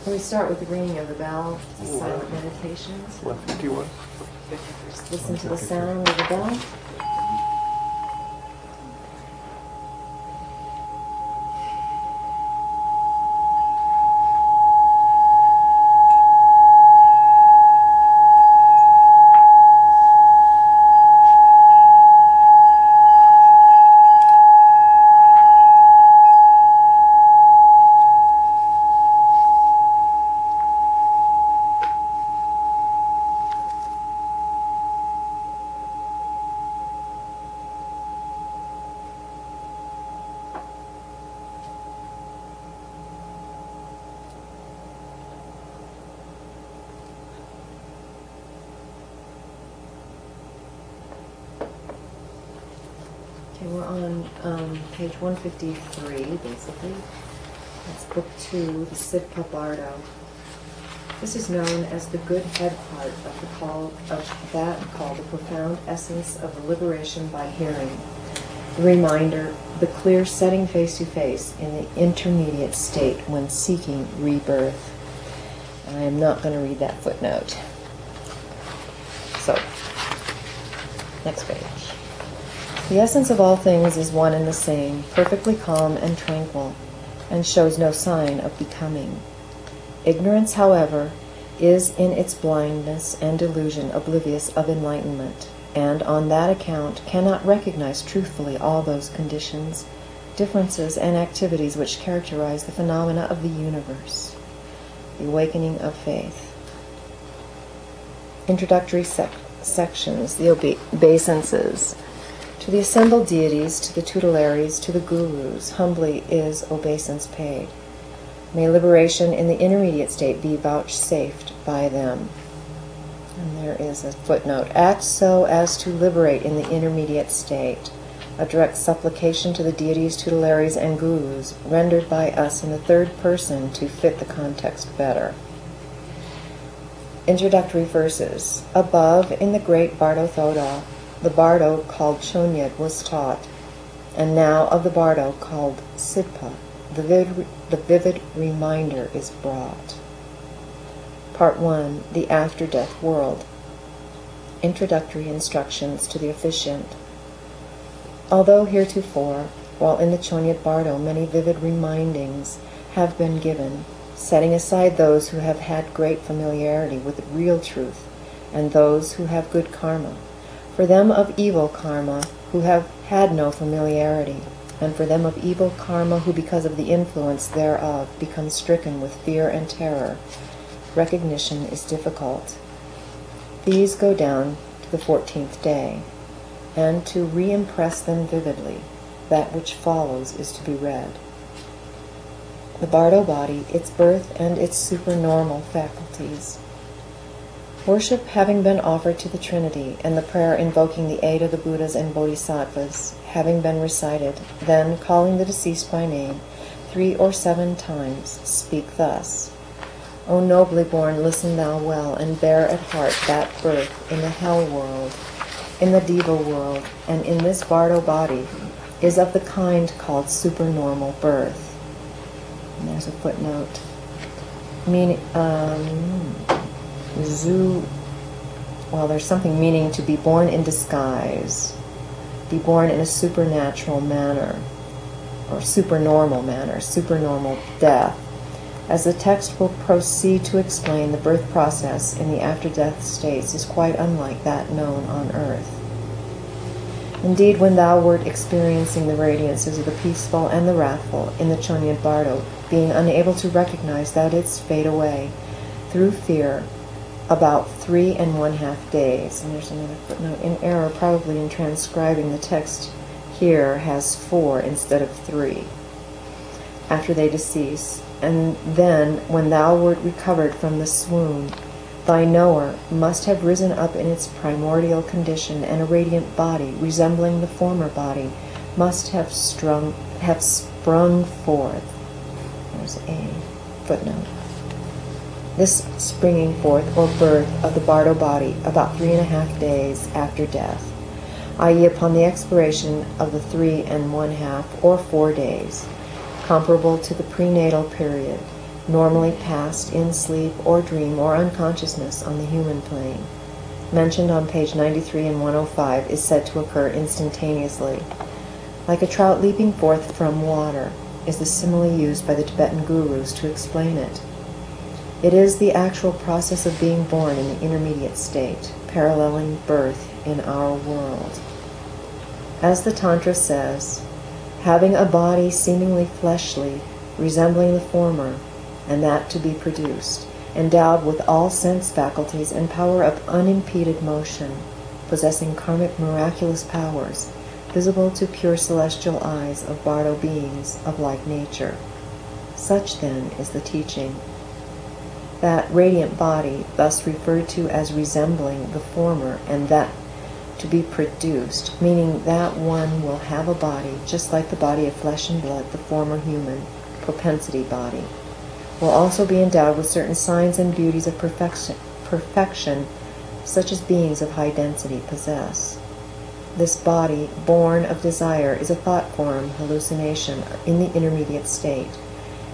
We start with the ringing of the bell, silent meditations. 151. Just listen to the sound of the bell. Okay, we're on page 153, basically. That's book 2, the Sidpa Bardo. This is known as the good head part of that called the profound essence of the liberation by hearing. The reminder, the clear setting face to face in the intermediate state when seeking rebirth. And I am not going to read that footnote. So, next page. The essence of all things is one and the same, perfectly calm and tranquil, and shows no sign of becoming. Ignorance, however, is in its blindness and delusion oblivious of enlightenment, and on that account cannot recognize truthfully all those conditions, differences, and activities which characterize the phenomena of the universe. The awakening of faith. Introductory sections, the obeisances. To the assembled deities, to the tutelaries, to the gurus, humbly is obeisance paid. May liberation in the intermediate state be vouchsafed by them. And there is a footnote. Act so as to liberate in the intermediate state. A direct supplication to the deities, tutelaries, and gurus, rendered by us in the third person to fit the context better. Introductory verses. Above, in the great Bardo Thoda, the Bardo called Chonyad was taught, and now of the Bardo called Sidpa, the vivid reminder is brought. Part 1, the after-death world. Introductory instructions to the officiant. Although heretofore, while in the Chonyad Bardo many vivid remindings have been given, setting aside those who have had great familiarity with real truth, and those who have good karma, for them of evil karma who have had no familiarity, and for them of evil karma who because of the influence thereof become stricken with fear and terror, recognition is difficult. These go down to the 14th day, and to re-impress them vividly, that which follows is to be read. The Bardo body, its birth, and its supernormal faculties. Worship having been offered to the Trinity, and the prayer invoking the aid of the Buddhas and Bodhisattvas having been recited, then, calling the deceased by name, 3 or 7 times, speak thus. O nobly born, listen thou well, and bear at heart that birth in the hell world, in the Deva world, and in this Bardo body, is of the kind called supernormal birth. And there's a footnote. Meaning, there's something meaning to be born in disguise, be born in a supernatural manner, or supernormal manner, supernormal death. As the text will proceed to explain, the birth process in the after-death states is quite unlike that known on earth. Indeed, when thou wert experiencing the radiances of the peaceful and the wrathful in the Chonyad Bardo, being unable to recognize, thou didst fade away through fear, about 3½ days. And there's another footnote in error, probably in transcribing the text here has 4 instead of 3. After they decease, and then when thou wert recovered from the swoon, thy knower must have risen up in its primordial condition, and a radiant body, resembling the former body, must have sprung forth. There's a footnote. This springing forth or birth of the Bardo body about 3½ days after death, i.e. upon the expiration of the 3½ or 4 days, comparable to the prenatal period, normally passed in sleep or dream or unconsciousness on the human plane, mentioned on page 93 and 105, is said to occur instantaneously. Like a trout leaping forth from water is the simile used by the Tibetan gurus to explain it. It is the actual process of being born in the intermediate state, paralleling birth in our world. As the Tantra says, having a body seemingly fleshly, resembling the former, and that to be produced, endowed with all sense faculties and power of unimpeded motion, possessing karmic miraculous powers, visible to pure celestial eyes of Bardo beings of like nature. Such, then, is the teaching. That radiant body, thus referred to as resembling the former, and that to be produced, meaning that one will have a body just like the body of flesh and blood, the former human propensity body, will also be endowed with certain signs and beauties of perfection, such as beings of high density possess. This body, born of desire, is a thought form hallucination in the intermediate state,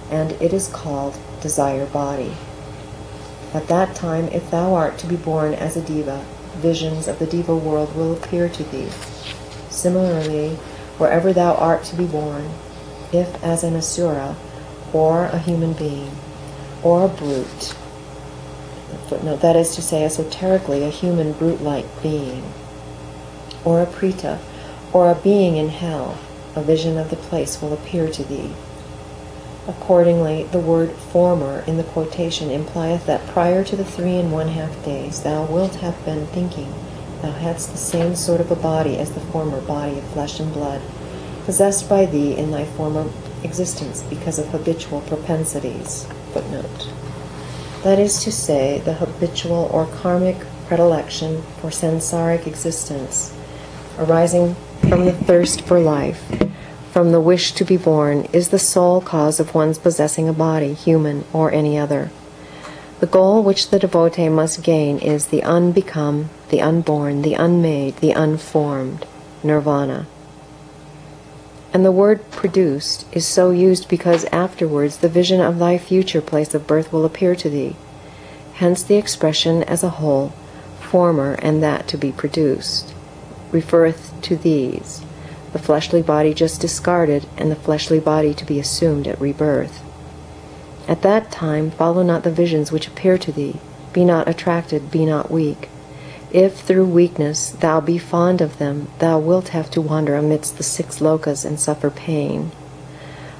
and it is called desire body. At that time, if thou art to be born as a diva, visions of the diva world will appear to thee. Similarly, wherever thou art to be born, if as an asura, or a human being, or a brute, footnote, that is to say, esoterically, a human brute-like being, or a preta, or a being in hell, a vision of the place will appear to thee. Accordingly, the word former in the quotation implieth that prior to the 3 1/2 days thou wilt have been thinking thou hadst the same sort of a body as the former body of flesh and blood, possessed by thee in thy former existence because of habitual propensities. Footnote. That is to say, the habitual or karmic predilection for samsaric existence, arising from the thirst for life, from the wish to be born, is the sole cause of one's possessing a body, human or any other. The goal which the devotee must gain is the unbecome, the unborn, the unmade, the unformed, nirvana. And the word produced is so used because afterwards the vision of thy future place of birth will appear to thee. Hence the expression as a whole, former and that to be produced, referreth to these, the fleshly body just discarded, and the fleshly body to be assumed at rebirth. At that time follow not the visions which appear to thee, be not attracted, be not weak. If through weakness thou be fond of them, thou wilt have to wander amidst the 6 lokas and suffer pain.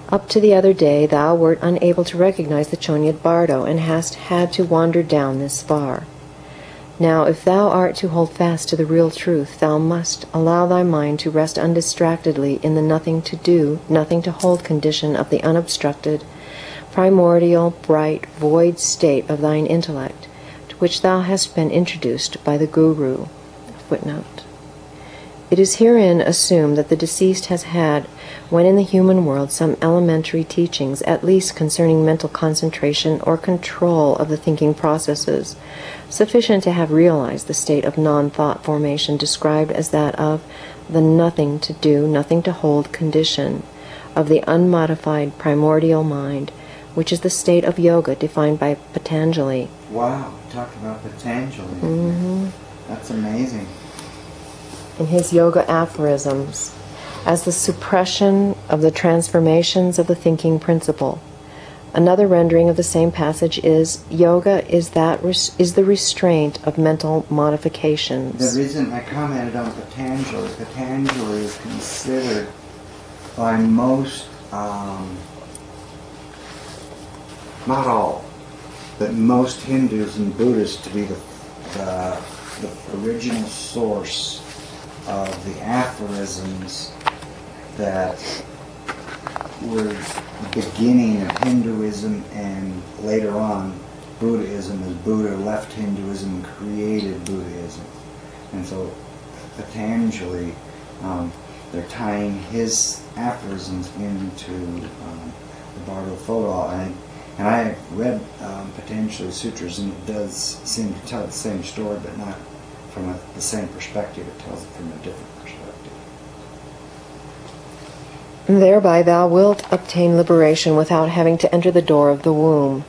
Up to the other day thou wert unable to recognize the Chonyad Bardo, and hast had to wander down this far. Now, if thou art to hold fast to the real truth, thou must allow thy mind to rest undistractedly in the nothing to do, nothing to hold condition of the unobstructed, primordial, bright, void state of thine intellect, to which thou hast been introduced by the Guru. Footnote. It is herein assumed that the deceased has had, when in the human world, some elementary teachings, at least concerning mental concentration or control of the thinking processes, sufficient to have realized the state of non-thought formation described as that of the nothing to do, nothing to hold condition of the unmodified primordial mind, which is the state of yoga defined by Patanjali. Wow, talk about Patanjali. Mm-hmm. That's amazing. In his yoga aphorisms, as the suppression of the transformations of the thinking principle. Another rendering of the same passage is, yoga is the restraint of mental modifications. The reason I commented on Patanjali is considered by most, not all, but most Hindus and Buddhists to be the original source of the aphorisms that were the beginning of Hinduism, and later on Buddhism, as Buddha left Hinduism and created Buddhism. And so Patanjali, they're tying his aphorisms into the Bardo photo. And I read Patanjali Sutras, and it does seem to tell the same story, but not from the same perspective. It tells it from a different perspective. Thereby thou wilt obtain liberation without having to enter the door of the womb.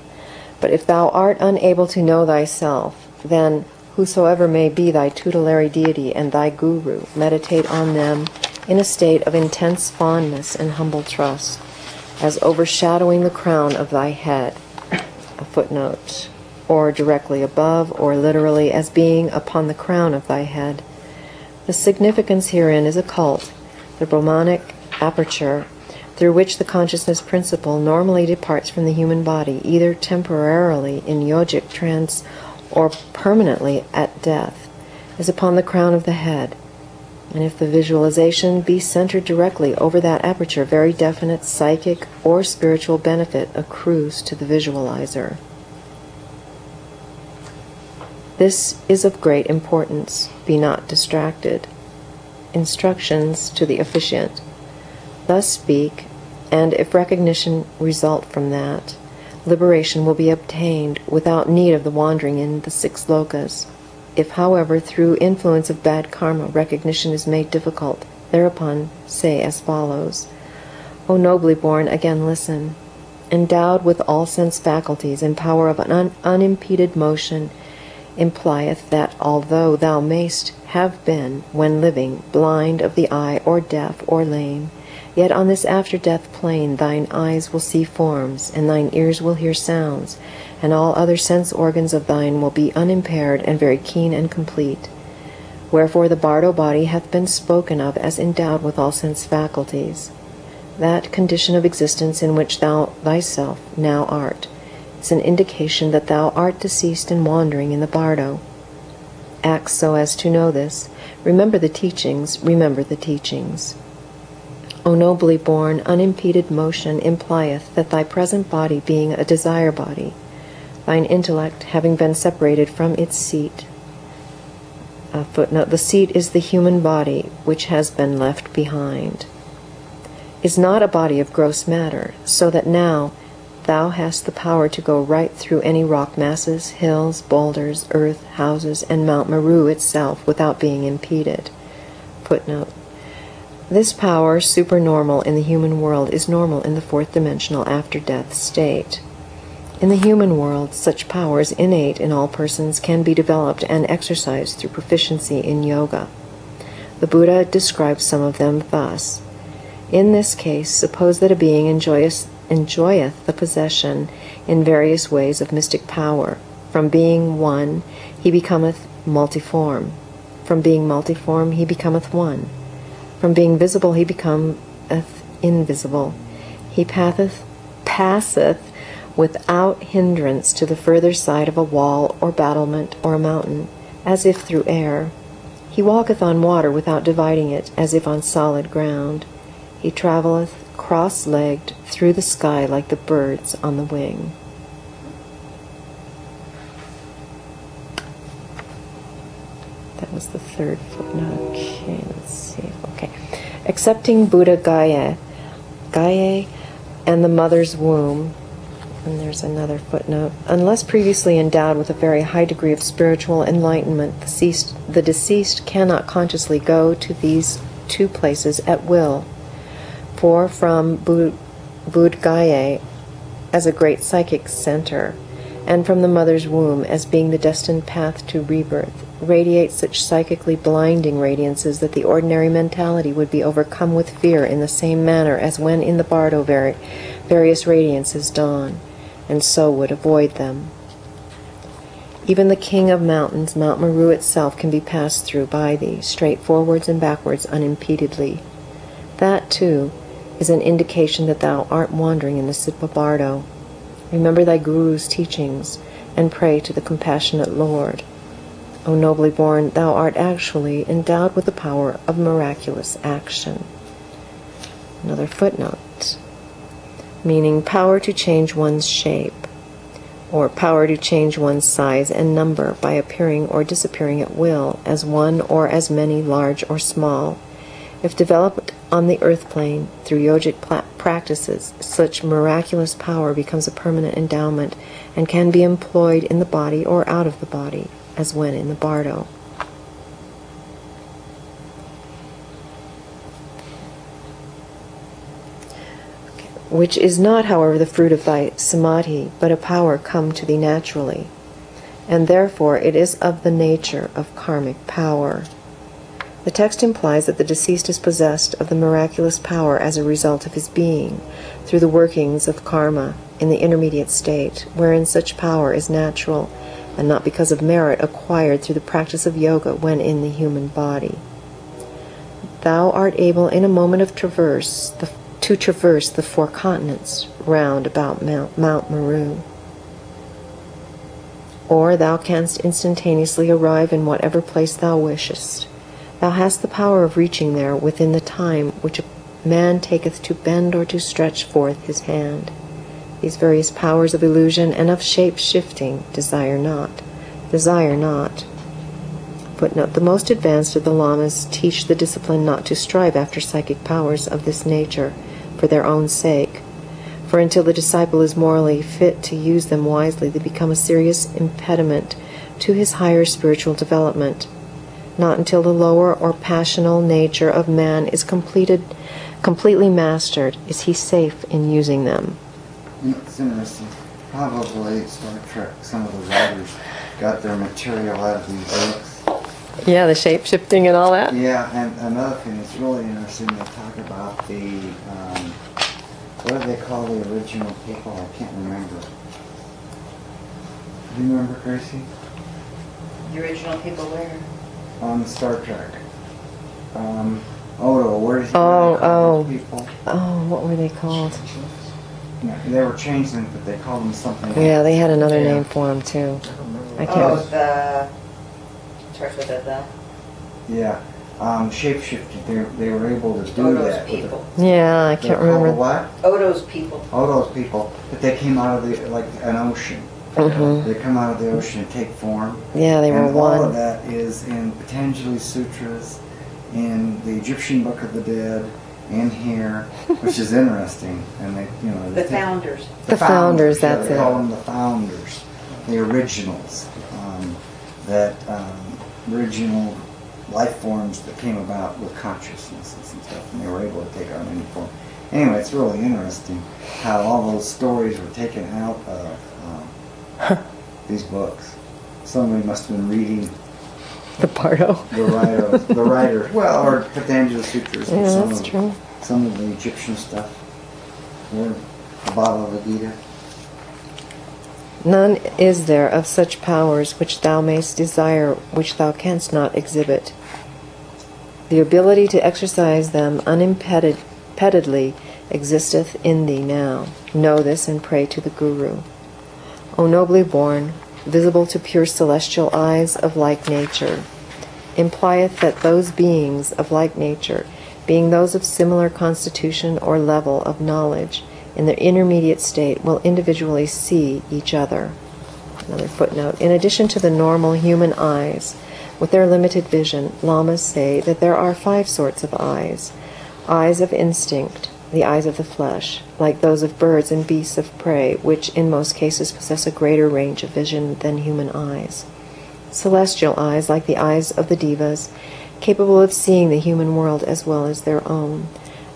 But if thou art unable to know thyself, then whosoever may be thy tutelary deity and thy guru, meditate on them in a state of intense fondness and humble trust, as overshadowing the crown of thy head. A footnote. Or directly above, or literally as being upon the crown of thy head. The significance herein is occult, the Brahmanic aperture through which the consciousness principle normally departs from the human body, either temporarily in yogic trance or permanently at death, is upon the crown of the head. And if the visualization be centered directly over that aperture, very definite psychic or spiritual benefit accrues to the visualizer. This is of great importance. Be not distracted. Instructions to the officiant. Thus speak, and if recognition result from that, liberation will be obtained without need of the wandering in the 6 lokas. If, however, through influence of bad karma, recognition is made difficult, thereupon say as follows. O nobly born, again listen. Endowed with all sense faculties and power of an unimpeded motion, implieth that although thou mayst have been, when living, blind of the eye or deaf or lame, yet on this after-death plane thine eyes will see forms, and thine ears will hear sounds, and all other sense organs of thine will be unimpaired and very keen and complete. Wherefore the Bardo body hath been spoken of as endowed with all sense faculties. That condition of existence in which thou thyself now art is an indication that thou art deceased and wandering in the Bardo. Act so as to know this. Remember the teachings, remember the teachings. O nobly born, unimpeded motion implieth that thy present body being a desire body, thine intellect having been separated from its seat. A footnote, the seat is the human body which has been left behind, is not a body of gross matter, so that now thou hast the power to go right through any rock masses, hills, boulders, earth, houses, and Mount Meru itself without being impeded. Footnote. This power, supernormal in the human world, is normal in the 4th dimensional after-death state. In the human world, such powers, innate in all persons, can be developed and exercised through proficiency in yoga. The Buddha describes some of them thus. In this case, suppose that a being enjoyeth the possession in various ways of mystic power. From being one, he becometh multiform. From being multiform, he becometh one. From being visible, he becometh invisible. He passeth without hindrance to the further side of a wall or battlement or a mountain, as if through air. He walketh on water without dividing it, as if on solid ground. He travelleth cross-legged through the sky like the birds on the wing. That was the 3rd footnote. Okay, let's see. Okay. Accepting Buddha Gaya and the mother's womb. And there's another footnote. Unless previously endowed with a very high degree of spiritual enlightenment, the deceased cannot consciously go to these 2 places at will. For from Bodh Gaya as a great psychic center, and from the mother's womb as being the destined path to rebirth, radiate such psychically blinding radiances that the ordinary mentality would be overcome with fear in the same manner as when in the Bardo various radiances dawn, and so would avoid them. Even the king of mountains, Mount Meru itself, can be passed through by thee, straight forwards and backwards unimpededly. That, too, is an indication that thou art wandering in the Sidpa Bardo. Remember thy Guru's teachings, and pray to the compassionate Lord. O nobly born, thou art actually endowed with the power of miraculous action. Another footnote, meaning power to change one's shape, or power to change one's size and number by appearing or disappearing at will, as one or as many, large or small. If developed on the earth plane through yogic practices, such miraculous power becomes a permanent endowment and can be employed in the body or out of the body, as when in the Bardo. which is not, however, the fruit of thy samadhi, but a power come to thee naturally, and therefore it is of the nature of karmic power. The text implies that the deceased is possessed of the miraculous power as a result of his being, through the workings of karma in the intermediate state, wherein such power is natural, and not because of merit acquired through the practice of yoga when in the human body. Thou art able in a moment of to traverse the 4 continents round about Mount Meru. Or thou canst instantaneously arrive in whatever place thou wishest. Thou hast the power of reaching there within the time which a man taketh to bend or to stretch forth his hand. These various powers of illusion and of shape-shifting desire not. Footnote: the most advanced of the lamas teach the discipline not to strive after psychic powers of this nature for their own sake, for until the disciple is morally fit to use them wisely, they become a serious impediment to his higher spiritual development. Not until the lower or passional nature of man is completely mastered is he safe in using them. It's interesting. Probably Star Trek, some of the writers got their material out of these books. Yeah, the shape-shifting and all that. Yeah, and another thing that's really interesting, they talk about the, what do they call the original people? I can't remember. Do you remember, Gracie? The original people where? On Star Trek. Odo, where did he Oh, call those people? Oh, what were they called? Yeah, they were changelings, but they called them something else. Yeah, they had another name for them too. I Oh, can't. the... Starts with the... Yeah, shapeshifting. They were able to do Odo's that. people. Yeah, I They're can't called remember. what? Odo's people. Odo's people, but they came out of the like an ocean. Mm-hmm. They come out of the ocean and take form. Yeah, they were and all of one. that is in Patanjali Sutras, in the Egyptian Book of the Dead, in here, which is interesting. And they, The founders. The founders, that's they it. call them the founders, the originals, original life forms that came about with consciousnesses and stuff, and they were able to take on any form. Anyway, it's really interesting how all those stories were taken out of these books. Somebody must have been reading The Bardo. the writer, well, or Patanjali Sutras, Yeah, some that's of, true. some of the Egyptian stuff, or the Bhagavad Gita. None is there of such powers which thou mayst desire, which thou canst not exhibit. The ability to exercise them unimpededly existeth in thee now. Know this and pray to the Guru. O nobly born, visible to pure celestial eyes of like nature, implieth that those beings of like nature, being those of similar constitution or level of knowledge, in their intermediate state will individually see each other. Another footnote. In addition to the normal human eyes, with their limited vision, lamas say that there are 5 sorts of eyes. Eyes of instinct, the eyes of the flesh, like those of birds and beasts of prey, which in most cases possess a greater range of vision than human eyes. Celestial eyes, like the eyes of the devas, capable of seeing the human world as well as their own,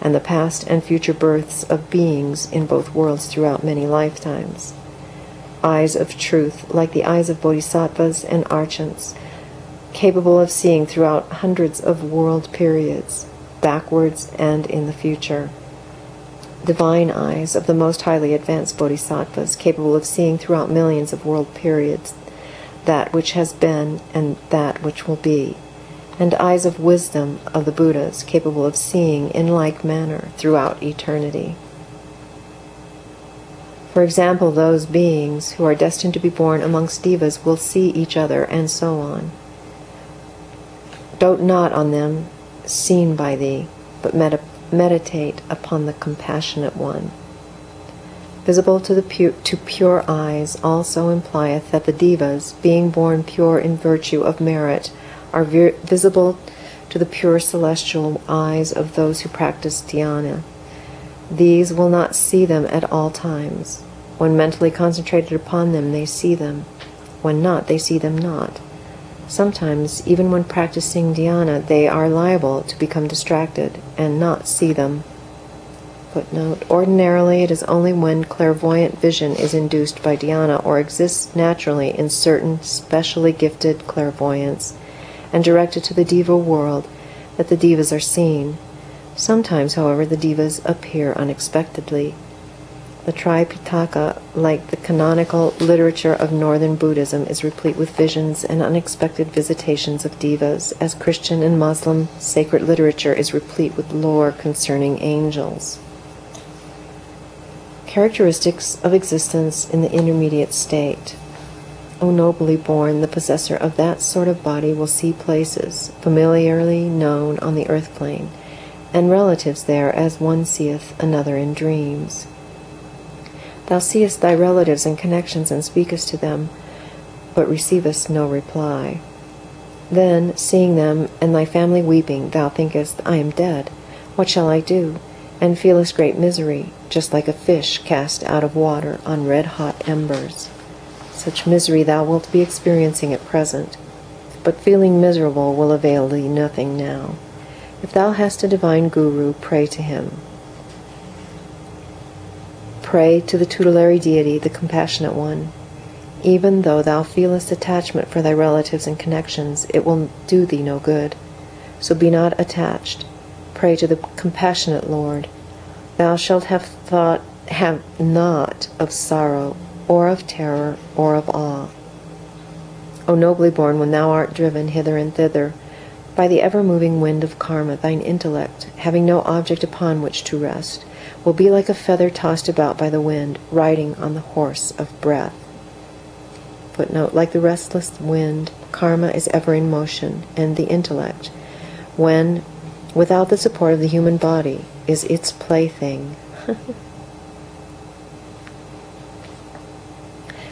and the past and future births of beings in both worlds throughout many lifetimes. Eyes of truth, like the eyes of bodhisattvas and archants, capable of seeing throughout hundreds of world periods, backwards and in the future. Divine eyes of the most highly advanced bodhisattvas, capable of seeing throughout millions of world periods, that which has been and that which will be. And eyes of wisdom of the Buddhas, capable of seeing in like manner throughout eternity. For example, those beings who are destined to be born amongst devas will see each other, and so on. Dote not on them seen by thee, but meditate upon the compassionate one. Visible to pure eyes also implieth that the devas, being born pure in virtue of merit, are visible to the pure celestial eyes of those who practice dhyana. These will not see them at all times. When mentally concentrated upon them, they see them. When not, they see them not. Sometimes, even when practicing dhyana, they are liable to become distracted and not see them. Footnote. Ordinarily, it is only when clairvoyant vision is induced by dhyana or exists naturally in certain specially gifted clairvoyance and directed to the diva world that the divas are seen. Sometimes, however, the divas appear unexpectedly. The Tripitaka, like the canonical literature of northern Buddhism, is replete with visions and unexpected visitations of devas, as Christian and Muslim sacred literature is replete with lore concerning angels. Characteristics of existence in the intermediate state. O nobly born, the possessor of that sort of body will see places familiarly known on the earth plane, and relatives there as one seeth another in dreams. Thou seest thy relatives and connections and speakest to them, but receivest no reply. Then, seeing them and thy family weeping, thou thinkest, I am dead. What shall I do? And feelest great misery, just like a fish cast out of water on red-hot embers. Such misery thou wilt be experiencing at present, but feeling miserable will avail thee nothing now. If thou hast a divine guru, pray to him. Pray to the tutelary deity, the compassionate one. Even though thou feelest attachment for thy relatives and connections, it will do thee no good. So be not attached. Pray to the compassionate Lord. Thou shalt have naught of sorrow, or of terror, or of awe. O nobly born, when thou art driven hither and thither by the ever-moving wind of karma, thine intellect, having no object upon which to rest, will be like a feather tossed about by the wind, riding on the horse of breath. Footnote. Like the restless wind, karma is ever in motion, and the intellect, when, without the support of the human body, is its plaything.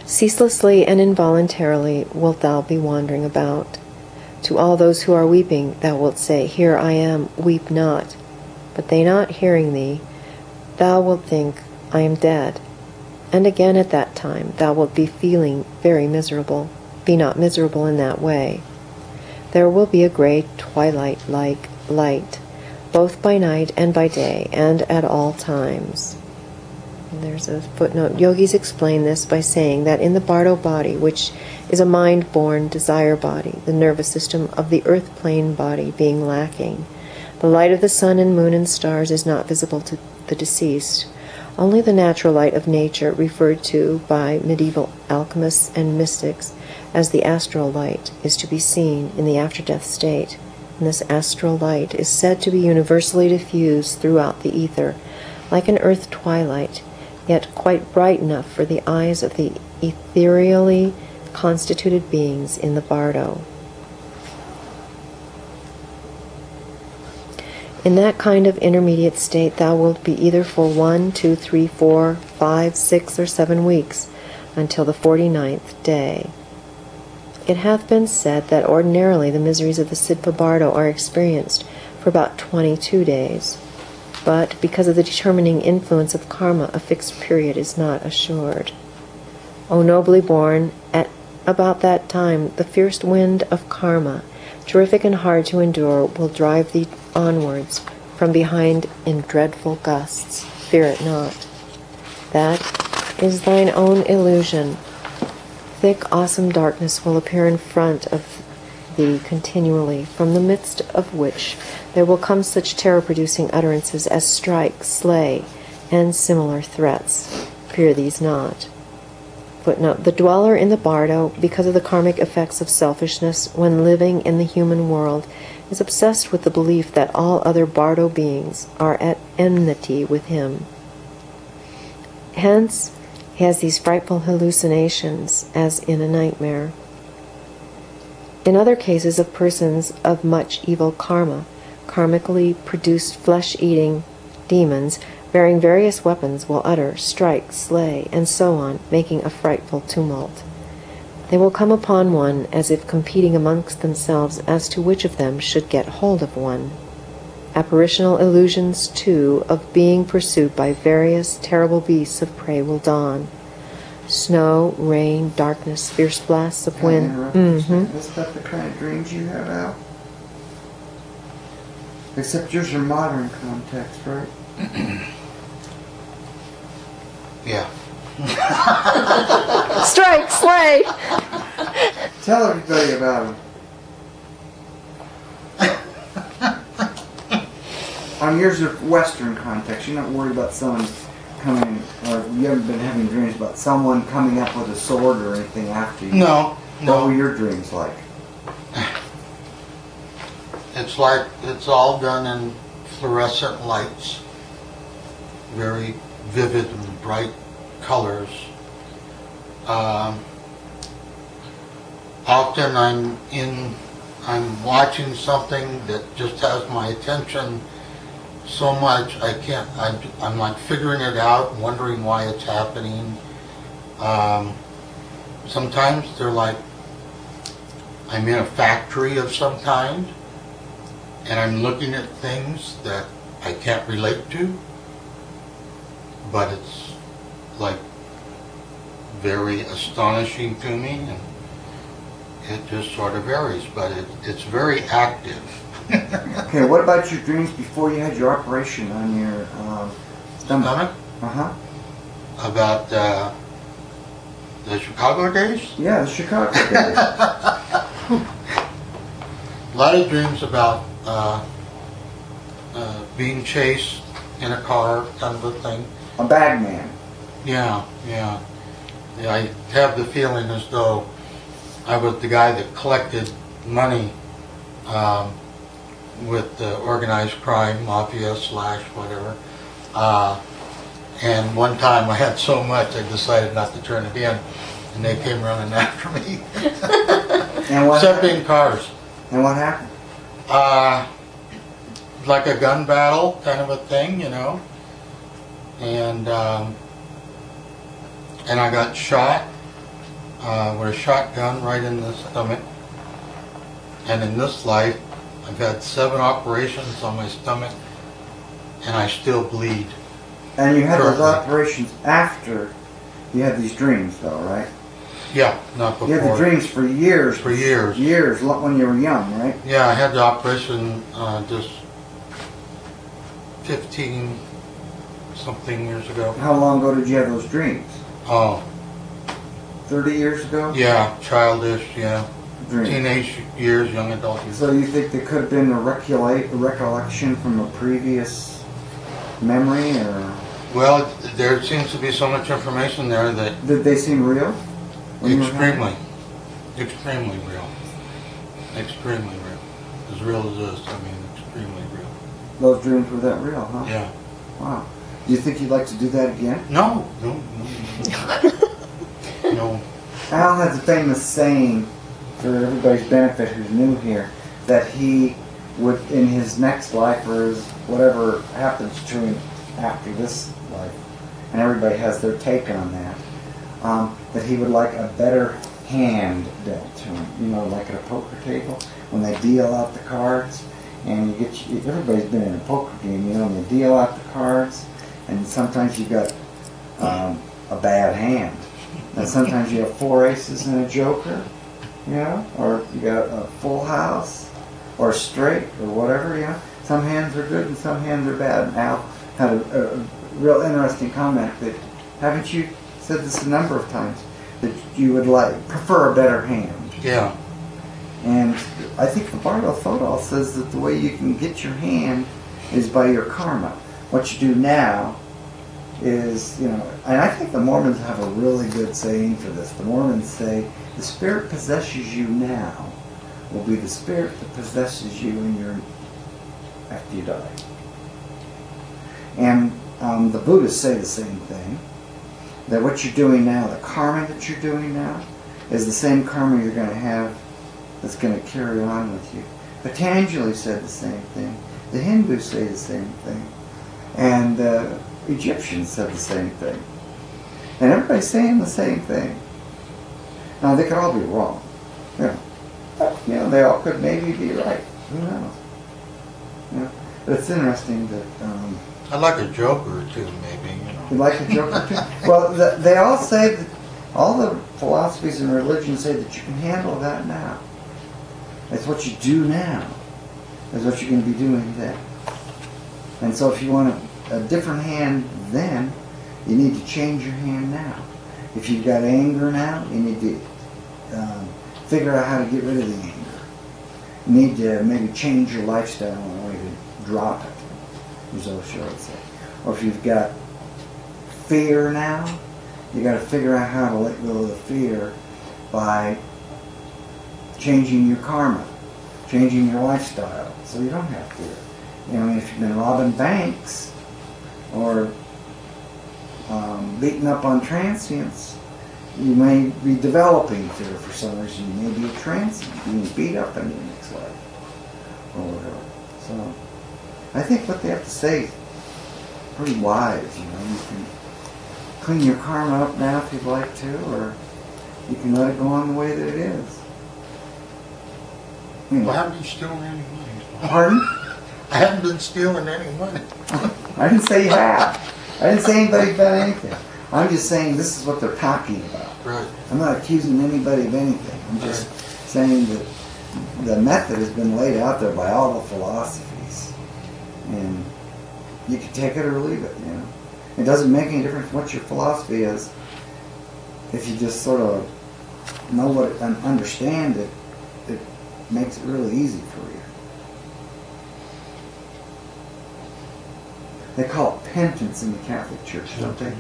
Ceaselessly and involuntarily wilt thou be wandering about. To all those who are weeping thou wilt say, Here I am, weep not. But they not hearing thee, thou wilt think, I am dead. And again at that time thou wilt be feeling very miserable. Be not miserable in that way. There will be a great twilight-like light, both by night and by day, and at all times. And there's a footnote. Yogis explain this by saying that in the Bardo body, which is a mind-born desire body, the nervous system of the earth plane body being lacking, the light of the sun and moon and stars is not visible to the deceased. Only the natural light of nature, referred to by medieval alchemists and mystics as the astral light, is to be seen in the after-death state. And this astral light is said to be universally diffused throughout the ether, like an earth twilight, yet quite bright enough for the eyes of the ethereally constituted beings in the Bardo. In that kind of intermediate state thou wilt be either for 1, 2, 3, 4, 5, 6, or 7 weeks, until the 49th day. It hath been said that ordinarily the miseries of the Sidpa Bardo are experienced for about 22 days, but because of the determining influence of karma, a fixed period is not assured. O nobly born, at about that time the fierce wind of karma, terrific and hard to endure, will drive thee onwards from behind in dreadful gusts. Fear it not. That is thine own illusion. Thick, awesome darkness will appear in front of thee continually, from the midst of which there will come such terror-producing utterances as strike, slay, and similar threats. Fear these not. Footnote. The dweller in the Bardo, because of the karmic effects of selfishness when living in the human world, is obsessed with the belief that all other Bardo beings are at enmity with him. Hence, he has these frightful hallucinations, as in a nightmare. In other cases of persons of much evil karma, karmically produced flesh-eating demons, bearing various weapons, will utter, strike, slay, and so on, making a frightful tumult. They will come upon one as if competing amongst themselves as to which of them should get hold of one. Apparitional illusions, too, of being pursued by various terrible beasts of prey will dawn. Snow, rain, darkness, fierce blasts of wind. Is that the kind of dreams you have, Al? Except yours are modern context, right? Yeah. Strike, slay. Tell everybody about him. On yours of Western context, you're not worried about someone coming, or you haven't been having dreams about someone coming up with a sword or anything after you. No, What were no. your dreams like? It's like it's all done in fluorescent lights, very vivid and bright colors. Often I'm watching something that just has my attention so much I'm like figuring it out, wondering why it's happening. Sometimes they're like I'm in a factory of some kind and I'm looking at things that I can't relate to, but it's like very astonishing to me, and it just sort of varies, but it's very active. Okay, what about your dreams before you had your operation on your stomach? Stomach? Uh-huh. About the Chicago days? Yeah, the Chicago days. A lot of dreams about being chased in a car, kind of a thing. A bag man. Yeah. I have the feeling as though I was the guy that collected money with the organized crime, mafia / whatever. And one time I had so much I decided not to turn it in, and they came running after me. And what Except happened? in cars. And what happened? Like a gun battle kind of a thing, you know. And I got shot with a shotgun right in the stomach. And in this life, I've had 7 operations on my stomach, and I still bleed. And you had those Currently. operations after you had these dreams, though, right? Yeah, not You had the before. dreams for years. For years. Years, when you were young, right? Yeah, I had the operation just 15 something years ago. How long ago did you have those dreams? Oh, 30 years ago? yeah, childish, yeah. Dreams. Teenage years, young adult years. So you think there could have been a recollection from a previous memory, or Well, there seems to be so much information there that did they seem real? When you were young? extremely real. Extremely real. As real as this, I mean, extremely real. Those dreams were that real, huh? Yeah. Wow. Do you think you'd like to do that again? No. No. Al has a famous saying, for everybody's benefit who's new here, that he would, in his next life, or his whatever happens to him after this life, and everybody has their take on that, that he would like a better hand dealt to him. You know, like at a poker table, when they deal out the cards, and everybody's been in a poker game, you know, and they deal out the cards, and sometimes you got a bad hand. And sometimes you have 4 aces and a joker, you know, or you got a full house, or straight, or whatever, you know. Some hands are good and some hands are bad. And Al had a real interesting comment that, haven't you said this a number of times, that you would prefer a better hand? Yeah. And I think the Bardo Thodol says that the way you can get your hand is by your karma. What you do now is, you know, and I think the Mormons have a really good saying for this. The Mormons say, the spirit possesses you now will be the spirit that possesses you after you die. And the Buddhists say the same thing, that what you're doing now, the karma that you're doing now, is the same karma you're going to have that's going to carry on with you. Patanjali said the same thing. The Hindus say the same thing. And the Egyptians said the same thing. And everybody's saying the same thing. Now, they could all be wrong. You know. But, you know, they all could maybe be right. Who knows? You know. But it's interesting that... I'd like a joker or two, maybe, you know. you like the joker too? Well, they all say that all the philosophies and religions say that you can handle that now. It's what you do now is what you're going to be doing then. And so if you want a different hand then, You need to change your hand now. If you've got anger now, you need to figure out how to get rid of the anger. You need to maybe change your lifestyle in a way to drop it, as Osho would say. Or if you've got fear now, you got to figure out how to let go of the fear by changing your karma, changing your lifestyle, so you don't have fear. You know, if you've been robbing banks or beating up on transients, you may be developing fear for some reason. You may be a transient, you may beat up in your next life, or whatever. So, I think what they have to say is pretty wise. You know, you can clean your karma up now if you'd like to, or you can let it go on the way that it is. Well, I haven't been stealing any money. Pardon? I haven't been stealing any money. I didn't say you have. I didn't say anybody done anything. I'm just saying this is what they're talking about. Right. I'm not accusing anybody of anything. I'm just saying that the method has been laid out there by all the philosophies. And you can take it or leave it, you know. It doesn't make any difference what your philosophy is. If you just sort of know what and understand it, it makes it really easy for you. They call it penance in the Catholic Church, don't they?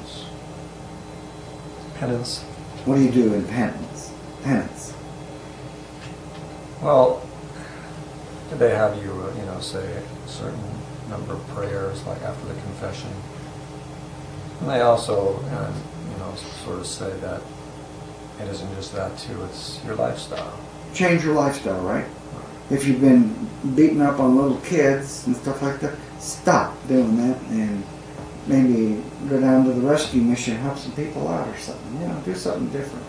Penance. What do you do in penance? Penance. Well, they have you, say a certain number of prayers, like after the confession. And they also, sort of say that it isn't just that too, it's your lifestyle. Change your lifestyle, right? If you've been beating up on little kids and stuff like that, stop doing that and maybe go down to the rescue mission and help some people out or something. You know, do something different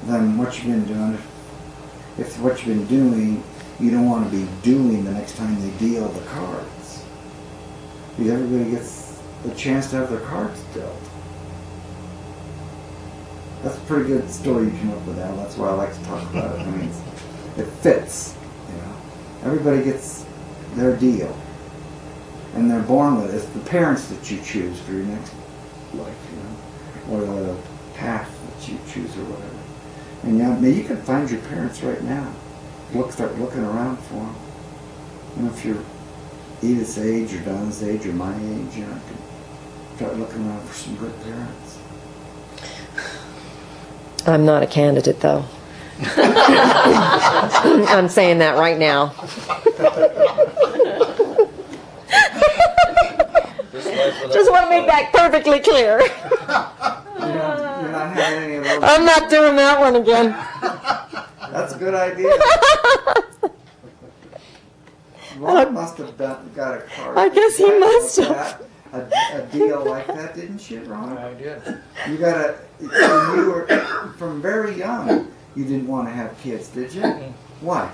than what you've been doing. If what you've been doing, you don't want to be doing the next time they deal the cards. Because everybody gets the chance to have their cards dealt. That's a pretty good story you came up with, Al. That's why I like to talk about it. I mean, it fits, you know. Everybody gets their deal. And they're born with it. It's the parents that you choose for your next life, you know. Or the path that you choose or whatever. And yeah, maybe you can find your parents right now. Start looking around for them. You know, if you're Edith's age or Donna's age or my age, you know, you can start looking around for some good parents. I'm not a candidate, though. I'm saying that right now. Just want to make that perfectly clear. You're not having any of those. I'm not doing that one again. That's a good idea. Ron must have got a card. I guess he must have. A deal like that, didn't you, Ron? I did. You were from very young. You didn't want to have kids, did you? Why?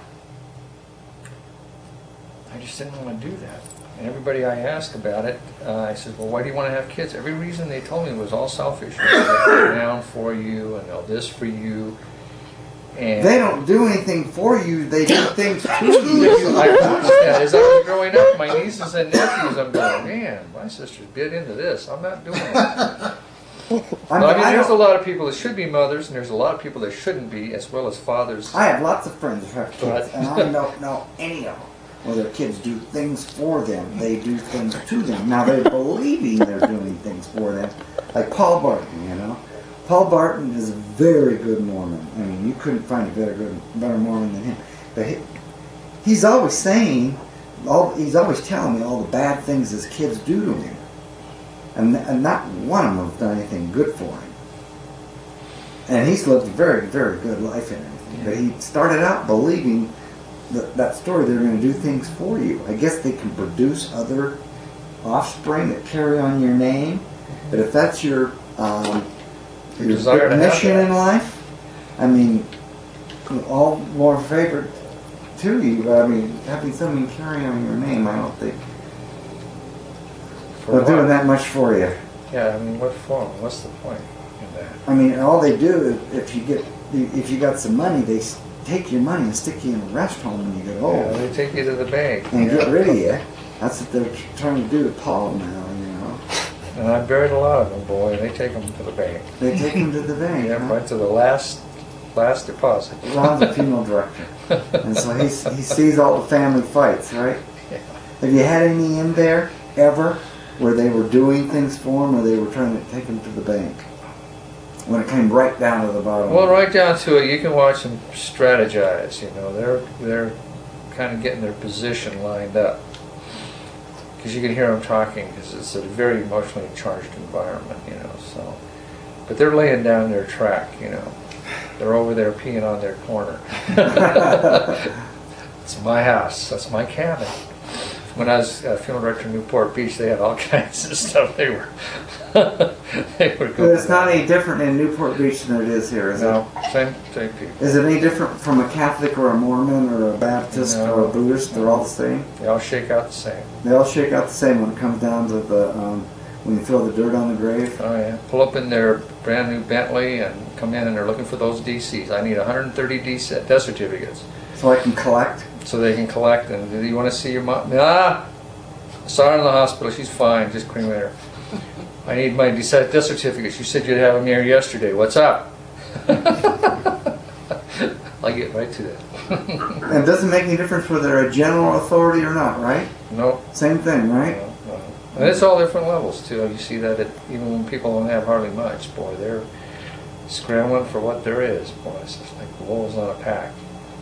I just didn't want to do that. And everybody I asked about it, I said, well, why do you want to have kids? Every reason they told me was all selfish. They'll put down for you, and they'll this for you. And They don't do anything for you. They do things to you. I watched that as I was growing up. My nieces and nephews, I'm going, man, my sister's bit into this. I'm not doing it. There's a lot of people that should be mothers, and there's a lot of people that shouldn't be, as well as fathers. I have lots of friends who have kids, But- and I don't know any of them. Well, their kids do things for them. They do things to them. Now, they're believing they're doing things for them. Like Paul Barton, you know. Paul Barton is a very good Mormon. I mean, you couldn't find a better Mormon than him. But he's always saying, he's always telling me all the bad things his kids do to him. And not one of them has done anything good for him. And he's lived a very, very good life and everything. But he started out believing that story, they're going to do things for you. I guess they can produce other offspring that carry on your name. But if that's your desire to have mission that. in life, I mean, all more favorite to you. I mean, having someone carry on your name, I don't think they're doing that much for you. Yeah, I mean, what for? What's the point in that? I mean, all they do is if you got some money, they take your money and stick you in a rest home when you get old. Yeah, they take you to the bank. And get rid of you. That's what they're trying to do to Paul now, you know. And I buried a lot of them, boy. They take them to the bank. They take him to the bank. Yeah, huh? right to the last deposit. Ron's a funeral director, and so he sees all the family fights, right? Yeah. Have you had any in there ever where they were doing things for him, or they were trying to take him to the bank? When it came right down to the bottom. Well, right down to it, you can watch them strategize. You know, they're kind of getting their position lined up because you can hear them talking because it's a very emotionally charged environment. You know, so but they're laying down their track. You know, they're over there peeing on their corner. It's my house. That's my cabin. When I was funeral director in Newport Beach, they had all kinds of stuff. They were But it's not any different in Newport Beach than it is here, is no, same people. it? Is it any different from a Catholic or a Mormon or a Baptist No. or a Buddhist? They're all the same? They all shake out the same. They all shake out the same when it comes down to the, when you throw the dirt on the grave? Oh yeah, pull up in their brand new Bentley and come in and they're looking for those DCs. I need 130 death certificates So I can collect? so they can collect. And do you want to see your mom? Nah, saw her in the hospital. She's fine. Just cremate her. I need my death certificates. You said you'd have them here yesterday. What's up? I get right to that. And it doesn't make any difference whether they're a general authority or not, right? Nope. Same thing, right? No. And it's all different levels too. You see that even when people don't have hardly much, boy, they're scrambling for what there is. Boy, it's just like wolves on a pack.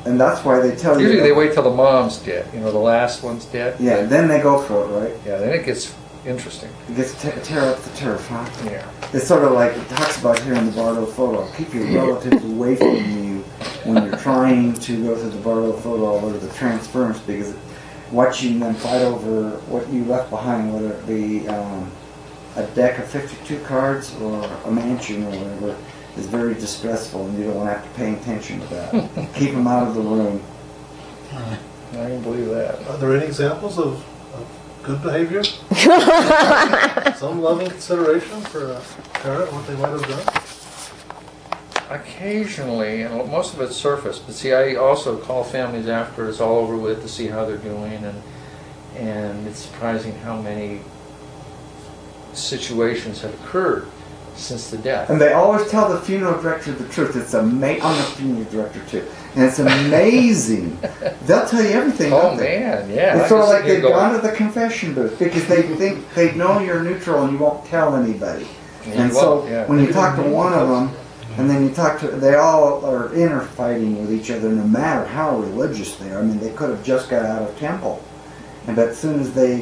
And that's why they tell you. Usually they wait till the mom's dead. You know, the last one's dead. Yeah, then they go for it, right? Yeah, then it gets interesting. It gets tear up the turf, huh? Yeah. It's sort of like it talks about here in the Bardo photo. Keep your relatives away from you when you're trying to go through the Bardo photo or the transference, because watching them fight over what you left behind, whether it be a deck of 52 cards or a mansion or whatever, is very distressful, and you don't want to have to pay attention to that. Keep them out of the room. I can believe that. Are there any examples of good behavior? Some loving consideration for a parent, what they might have done? Occasionally, and most of it's surface, but see, I also call families after it's all over with to see how they're doing, and it's surprising how many situations have occurred since the death. And they always tell the funeral director the truth. It's amazing. I'm a funeral director too, and it's amazing. They'll tell you everything. Oh don't they? man, yeah. It's I sort of just like sit here they've going, gone to the confession booth because they think they know you're neutral and you won't tell anybody. Yeah, And you so won't, yeah. when you talk to one of them, and then you talk to, they all are inner fighting with each other, no matter how religious they are. I mean, they could have just got out of temple, but as soon as they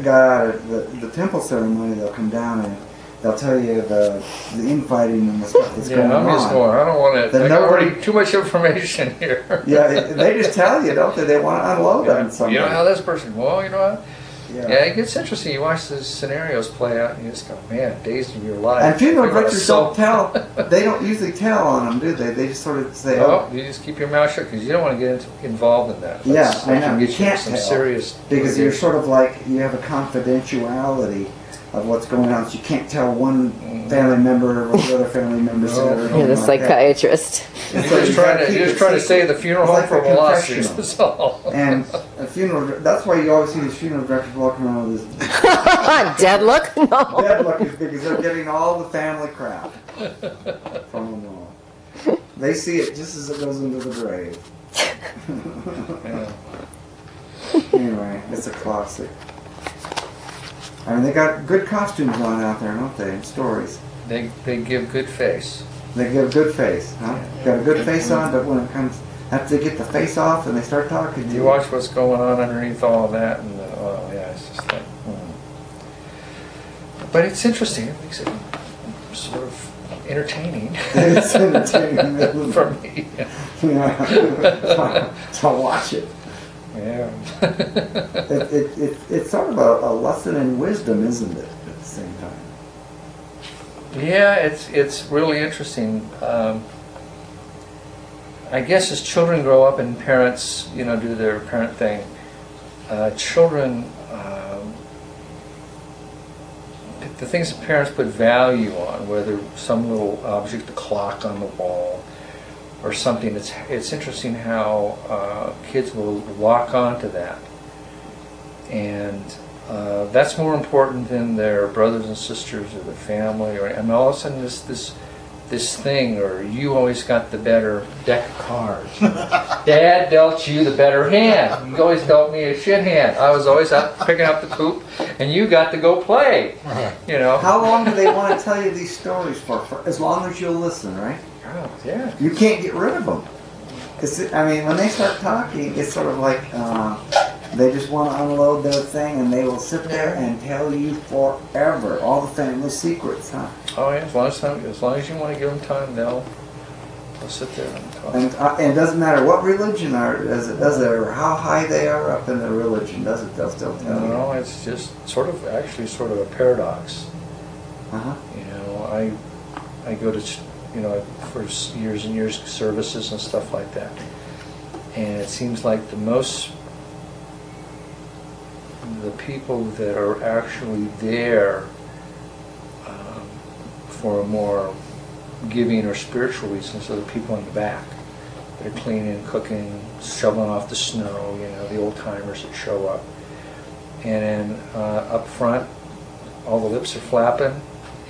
got out of the temple ceremony, they'll come down and they'll tell you the infighting and the stuff that's going I'm on. just going, I don't want to, Then I got nobody- already too much information here. Yeah, they just tell you, don't they? They want to unload on somebody. You know how this person, well, you know what? Yeah. Yeah, it gets interesting. You watch the scenarios play out and you just go, man, days of your life. And funeral You're gonna directors sell- don't tell. They don't usually tell on them, do they? They just sort of say, No, you just keep your mouth shut because you don't want to get involved in that. Yeah, That I know. can You get can't some tell. serious because you're litigation. sort of like, you have a confidentiality of what's going on. So you can't tell one family member what the other family member said. or No. anything You're the like that. psychiatrist. And so You're just trying to keep you're just it trying to secret. save the funeral It's home like from the a lawsuit. confessional. That's all. And a funeral, that's why you always see these funeral directors walking around with this Dead look? No. dead look, is because they're getting all the family crap from them all. They see it just as it goes into the grave. Yeah. Anyway, it's a classic. I mean, they got good costumes on out there, don't they? And stories. They give good face. They give a good face, huh? Got a good face on, but when it comes, after they get the face off and they start talking to You watch what's going on underneath all of that, and oh yeah, it's just like. But it's interesting. It makes it sort of entertaining It's entertaining for me. Yeah. So watch it. Yeah. It's sort of a lesson in wisdom, isn't it? At the same time. Yeah, it's really interesting. I guess as children grow up and parents, do their parent thing, children, the things that parents put value on, whether some little object, the clock on the wall, or something, it's interesting how kids will walk onto that and that's more important than their brothers and sisters or their family, and all of a sudden this thing, or you always got the better deck of cards. Dad dealt you the better hand. You always dealt me a shit hand. I was always out picking up the poop, and you got to go play. You know. How long do they want to tell you these stories for? As long as you'll listen, right? Oh, yeah. You can't get rid of them. I mean, when they start talking, it's sort of like they just want to unload their thing, and they will sit there and tell you forever all the family secrets, huh? Oh yeah. As long as you want to give them time, they'll sit there and talk. And it doesn't matter what religion does it, or how high they are up in their religion, does it? They'll still tell you. No, it's just sort of a paradox. Uh-huh. You know, I go to, you know, for years and years services and stuff like that, and it seems like the people that are actually there for more giving or spiritual reasons are the people in the back. They're cleaning, cooking, shoveling off the snow, you know, the old timers that show up. And then up front, all the lips are flapping,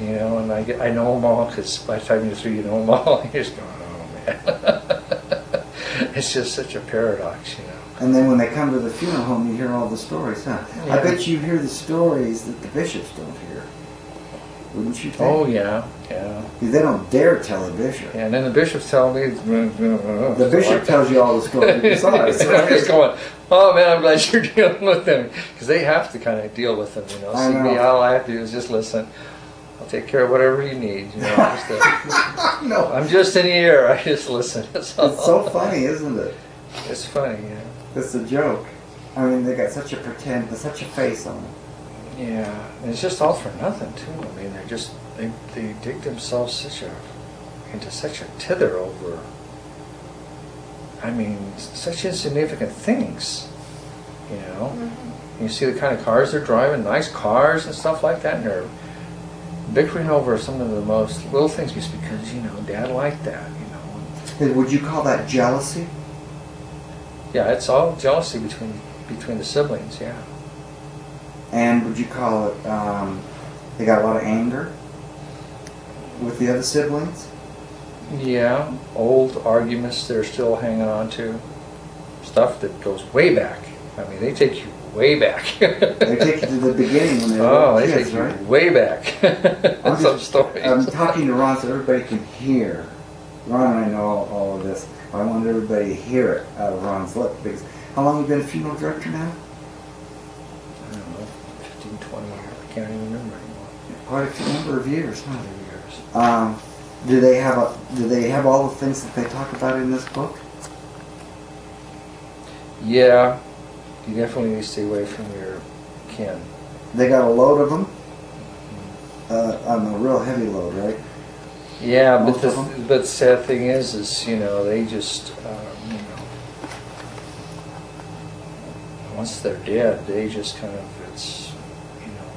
you know, and I know them all, because by the time you're through, you know them all. You're just going, oh man. It's just such a paradox, you know. And then when they come to the funeral home, you hear all the stories, huh? Yeah. I bet you hear the stories that the bishops don't hear. Wouldn't you think? Oh yeah, yeah. They don't dare tell a bishop. And then the bishops tell me. The bishop tells you all the stories besides, I'm right? just going, oh man, I'm glad you're dealing with them, because they have to kind of deal with them, you know. I See me, know. all I have to do is just listen. I'll take care of whatever you need, you know. No. I'm just an ear. I just listen. That's all. It's so funny, isn't it? It's funny, yeah. It's a joke. I mean, they got such a face on it. Yeah, and it's just all for nothing too. I mean, they dig themselves into such a tither over, I mean, such insignificant things, you know. Mm-hmm. You see the kind of cars they're driving, nice cars and stuff like that, and they're bickering over some of the most little things just because, you know, Dad liked that, you know. Would you call that jealousy? Yeah, it's all jealousy between the siblings, yeah. And would you call it, they got a lot of anger with the other siblings? Yeah, old arguments they're still hanging on to. Stuff that goes way back. I mean, they take you way back. They take you to the beginning when they were they kids, take you right? way back. Some stories. I'm talking to Ron so everybody can hear. Ron and I know all of this. I want everybody to hear it out of Ron's lip. Because how long have you been a funeral director now? I don't know, 15, 20 years. I can't even remember anymore. Quite a number of years, huh? 30 years. Do they have all the things that they talk about in this book? Yeah, you definitely need to stay away from your kin. They got a load of them. A real heavy load, right? Yeah, Most of but the sad thing is you know, they just you know, once they're dead, they just kind of, it's, you know,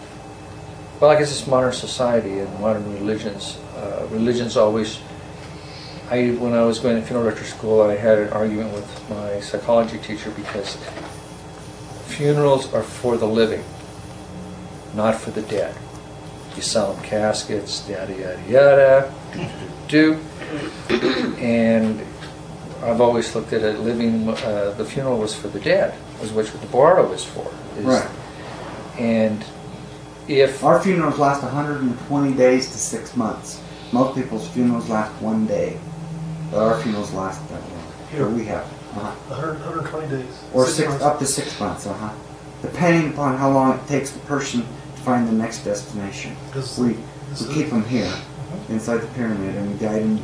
well, I guess it's modern society and modern religions. Religions always. When I was going to funeral director school, I had an argument with my psychology teacher because funerals are for the living, not for the dead. You sell them caskets, yada yada yada, do. And I've always looked at it, living. The funeral was for the dead, is what the Bardo is for. Right. And if our funerals last 120 days to 6 months. Most people's funerals last 1 day. But our funerals last that long. Here we have. 120 days. Or 6 six, months. up to 6 months, depending upon how long it takes the person to find the next destination. We keep them here, inside the pyramid, and we guide them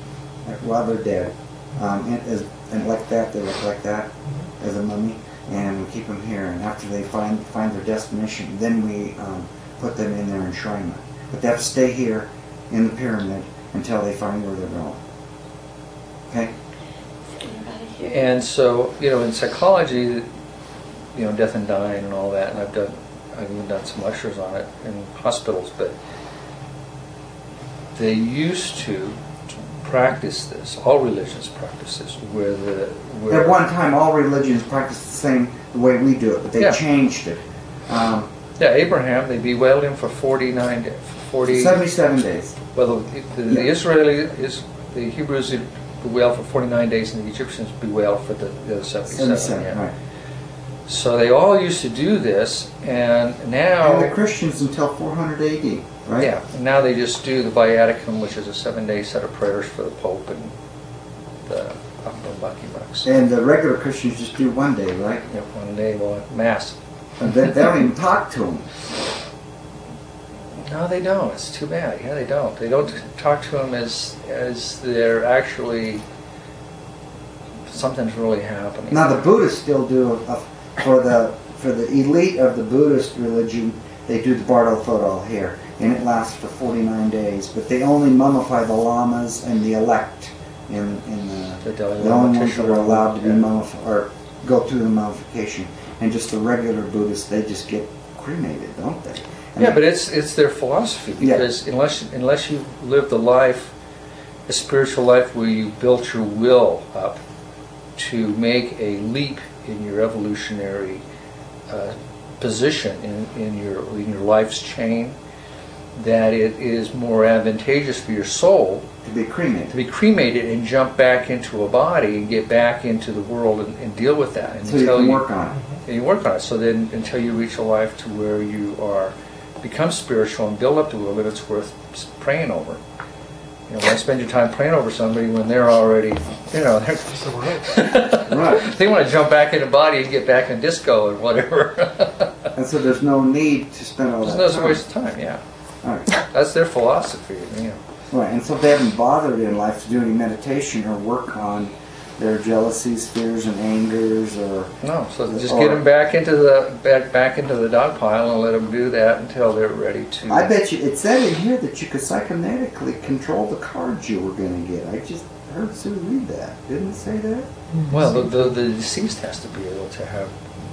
while they're dead. And like that, they look like that, as a mummy, and we keep them here. And after they find their destination, then we put them in their enshrinement. But they have to stay here in the pyramid until they find where they're going. Okay? And so, you know, in psychology, you know, death and dying and all that, and I've even done some lectures on it in hospitals, but they used to practice this, all religions practice this, where At one time, all religions practiced the way we do it, but they changed it. Yeah, Abraham, they bewailed him for 49 days. 77 days. Well, the the Hebrews bewailed for 49 days, and the Egyptians bewailed for the 77. Yeah. Right. So they all used to do this, and now... And the Christians until 400 AD, right? Yeah, and now they just do the Viaticum, which is a 7-day set of prayers for the Pope and the Bucky Bucks. And the regular Christians just do 1 day, right? Yeah, 1 day, Mass. And they don't even talk to them. No, they don't. It's too bad. Yeah, they don't. They don't talk to them as they're actually... something's really happening. Now the Buddhists still do for the elite of the Buddhist religion, they do the Bardo Thodol here, and it lasts for 49 days. But they only mummify the lamas and the elect in the only ones that are allowed to be mummified or go through the mummification. And just the regular Buddhists, they just get cremated, don't they? Yeah, but it's their philosophy, because unless you live the life, a spiritual life where you built your will up to make a leap in your evolutionary position in your life's chain, that it is more advantageous for your soul to be cremated and jump back into a body and get back into the world and deal with that. And so you can work on it. And you work on it. So then, until you reach a life to where you become spiritual and build up the will, that it's worth praying over. You know, why spend your time praying over somebody when they're already, right. They want to jump back in a body and get back in disco and whatever. And so there's no need to spend all that time. It's a waste of time, yeah. All right. That's their philosophy, Right, and so they haven't bothered in life to do any meditation or work on their jealousies, fears, and angers, or no. So just get them back into the dog pile and let them do that until they're ready to. I bet you it said in here that you could psychonetically control the cards you were going to get. I just heard Sue read that. Didn't it say that? Well, the deceased has to be able to have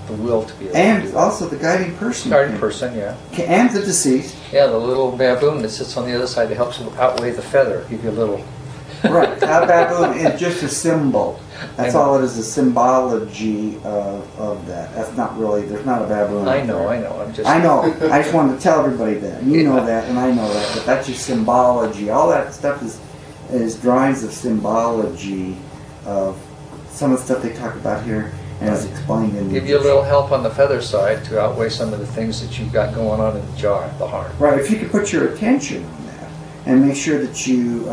the will to be able to do And that. also the guiding person. Guiding person, yeah. And the deceased. Yeah, the little baboon that sits on the other side that helps you outweigh the feather, give you a little. Right, a baboon is just a symbol. That's all it is, a symbology of that. That's not really, there's not a baboon. I know, I'm just... I know, I just wanted to tell everybody that. You know that, and I know that, but that's just symbology. All that stuff is drawings of symbology of some of the stuff they talk about here, and as explained in the... Give you a little help on the feather side to outweigh some of the things that you've got going on in the jar, the heart. Right, if you could put your attention on that, and make sure that you...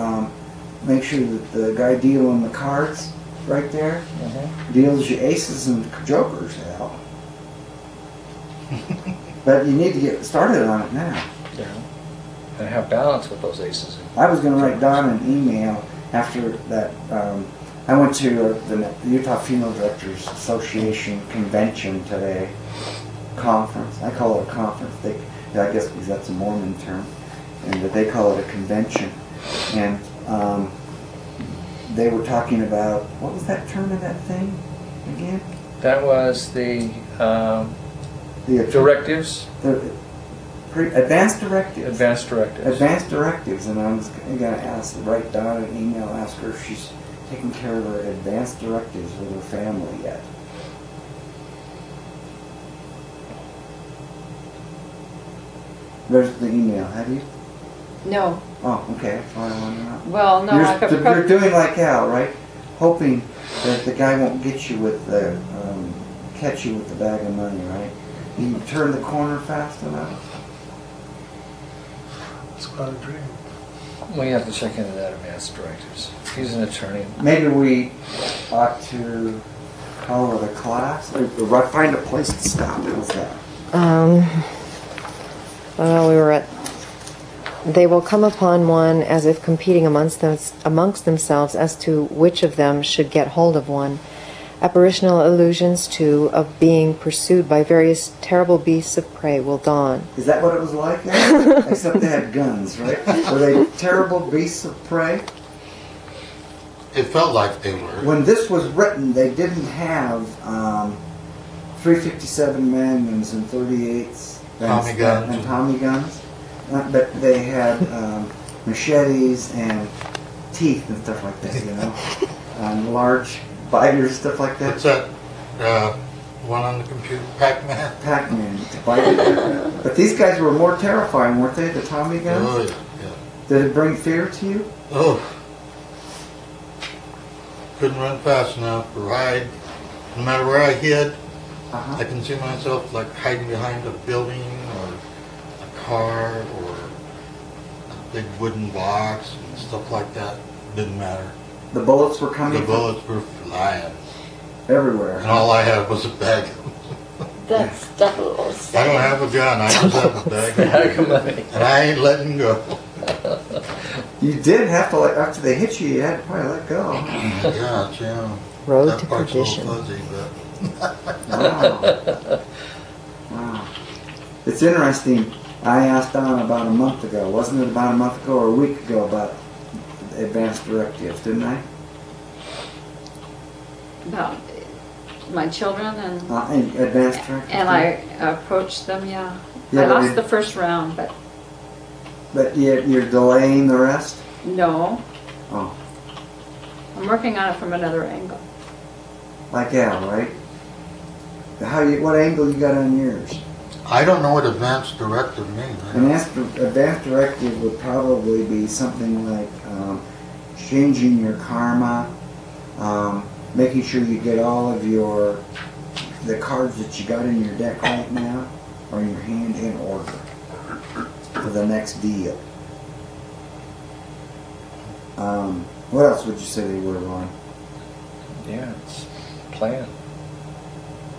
make sure that the guy dealing the cards right there deals your aces and jokers out. But you need to get started on it now. Yeah. And have balance with those aces. I was going to write Don an email after that. I went to the Utah Funeral Directors Association convention today. Conference. I call it a conference. I guess because that's a Mormon term. And that they call it a convention. And they were talking about, what was that term of that thing again? That was the directives. Advanced directives. Advanced directives. Advanced directives, and I was going to write down an email, ask her if she's taking care of her advanced directives with her family yet. There's the email. Have you? No. Oh, okay. That's why I wanted to know. Well, no. You're doing like Al, right? Hoping that the guy won't get you with the catch you with the bag of money, right? You turn the corner fast enough. It's quite a dream. We have to check into that advanced directives. He's an attorney. Maybe we ought to call it a class, or find a place to stop. How's that? Well, we were at. They will come upon one as if competing amongst themselves as to which of them should get hold of one. Apparitional illusions, too, of being pursued by various terrible beasts of prey will dawn. Is that what it was like then? Except they had guns, right? Were they terrible beasts of prey? It felt like they were. When this was written, they didn't have 357 Magnums and 38s Tommy guns. and Tommy guns. But they had machetes and teeth and stuff like that, and large biters, stuff like that. What's that? One on the computer, Pac-Man. Pac-Man. But these guys were more terrifying, weren't they? The Tommy guns. Oh yeah, yeah. Did it bring fear to you? Oh. Couldn't run fast enough to ride. No matter where I hid, I can see myself like hiding behind a building or a car or a big wooden box and stuff like that. Didn't matter. The bullets were coming. The bullets were flying everywhere. and all I had was a bag. That's double. I don't have a gun. I just have a bag of money, and I ain't letting go. You did have to, like, after they hit you had to probably let go. Yeah, yeah. Road That to part's a perdition. little fuzzy, but Wow. Wow. It's interesting. I asked Don about a month ago. Wasn't it about a month ago or a week ago about advanced directives, didn't I? About my children and Advanced directives. and I approached them. Yeah, Yeah, I but lost the first round, but But you're delaying the rest? no, Oh. I'm working on it from another angle. Like Al, right? What angle you got on yours? I don't know what advanced directive means. An advanced directive would probably be something like changing your karma, making sure you get all of the cards that you got in your deck right now or in your hand in order for the next deal. What else would you say they were, Ron? Yeah, it's plan.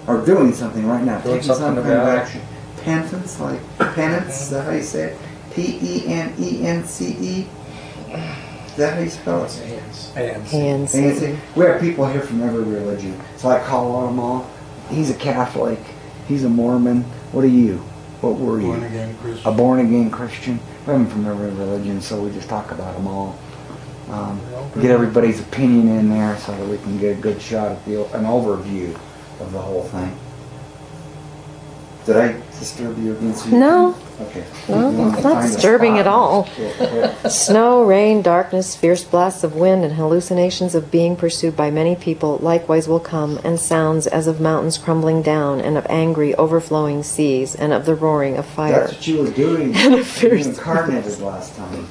Or doing something right now. Doing Taking some something kind of about it. action. Penance, like penance, is that how you say it? Penence? Is that how you spell it? Hands. Hands. And we have people here from every religion. It's like Colorado Mall. He's a Catholic. He's a Mormon. What are you? What were you? Born again Christian. A born again Christian. We have them from every religion, so we just talk about them all. Get everybody's opinion in there so that we can get a good shot at an overview of the whole thing. Did I disturb you against you? No. Okay. No, You wanna it's not find a disturbing spot? at all. Yeah. Snow, rain, darkness, fierce blasts of wind, and hallucinations of being pursued by many people likewise will come, and sounds as of mountains crumbling down, and of angry, overflowing seas, and of the roaring of fire. That's what you were doing. And a You fierce- were incarnated last time.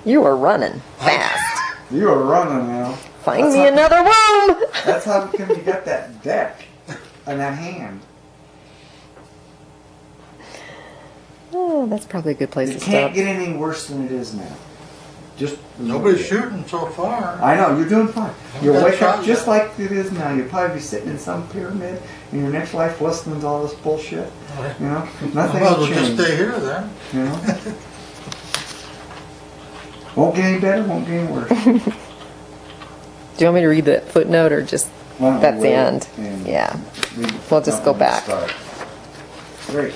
You are running fast. You were running now. Find That's me how- another room. That's how come you got that deck and that hand. Oh, that's probably a good place It to can't stop. get any worse than it is now. Just Nobody's shooting so far. I know, you're doing fine. You'll Okay, wake up try just that. like it is now. You'll probably be sitting in some pyramid in your next life listening to all this bullshit. You know? Nothing Well, will we'll just change. stay here then. You know? Won't get any better, won't get any worse. Do you want me to read that footnote or just Why don't we that's the wait end? and Yeah. read We'll just go from the back. start. Great.